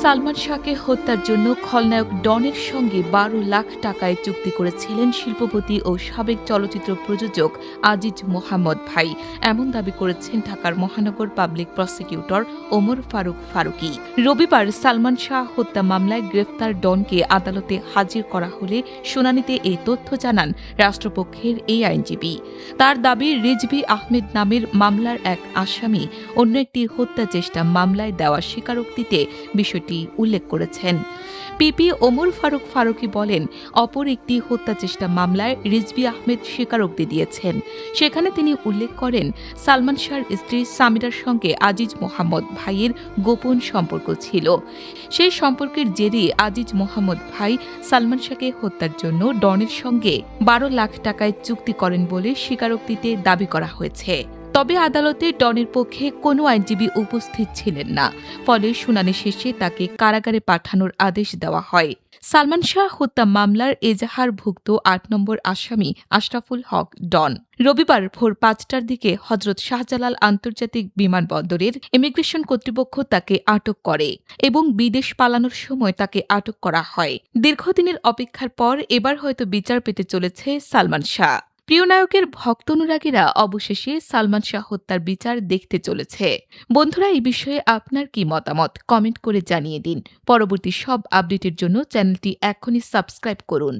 সালমান শাহকে হত্যার জন্য খলনায়ক ডনের সঙ্গে ১২ লাখ টাকায় চুক্তি করেছিলেন শিল্পপতি ও সাবেক চলচ্চিত্র প্রযোজক আজিজ মোহাম্মদ ভাই, এমন দাবি করেছেন ঢাকার মহানগর পাবলিক প্রসিকিউটর ওমর ফারুক ফারুকী। রবিবার সালমান শাহ হত্যা মামলায় গ্রেফতার ডনকে আদালতে হাজির করা হলে শুনানিতে এই তথ্য জানান রাষ্ট্রপক্ষের এই আইনজীবী। তার দাবি, রিজভী আহমেদ নামের মামলার এক আসামি অন্য একটি হত্যা চেষ্টা মামলায় দেওয়া স্বীকারোক্তিতে বিষয়টি উল্লেখ করেছেন। পিপি ওমর ফারুক ফারুকী বলেন, অপর একটি হত্যা চেষ্টা মামলায় রিজভী আহমেদ স্বীকারোক্তি দিয়েছেন। সেখানে তিনি উল্লেখ করেন, সালমান শাহর স্ত্রী সামিরার সঙ্গে আজিজ মোহাম্মদ ভাইয়ের গোপন সম্পর্ক ছিল। সেই সম্পর্কের জেরে আজিজ মোহাম্মদ ভাই সালমান শাহকে হত্যার জন্য ডনের সঙ্গে ১২ লাখ টাকায় চুক্তি করেন বলে স্বীকারোক্তিতে দাবি করা হয়েছে। তবে আদালতে ডনের পক্ষে কোনো আইনজীবী উপস্থিত ছিলেন না, ফলে শুনানি শেষে তাকে কারাগারে পাঠানোর আদেশ দেওয়া হয়। সালমান শাহ হত্যা মামলার এজাহারভুক্ত ৮ নম্বর আসামি আশরাফুল হক ডন রবিবার ভোর ৫টার দিকে হজরত শাহজালাল আন্তর্জাতিক বিমানবন্দরের ইমিগ্রেশন কর্তৃপক্ষ তাকে আটক করে এবং বিদেশ পালানোর সময় তাকে আটক করা হয়। দীর্ঘদিনের অপেক্ষার পর এবার হয়তো বিচার পেতে চলেছে সালমান শাহ। প্রিয় নায়কের ভক্ত অনুরাগীরা অবশেষে সালমান শাহ হত্যার বিচার দেখতে চলেছে। বন্ধুরা, এই বিষয়ে আপনার কি মতামত কমেন্ট করে জানিয়ে দিন। পরবর্তী সব আপডেটের জন্য চ্যানেলটি এখনই সাবস্ক্রাইব করুন।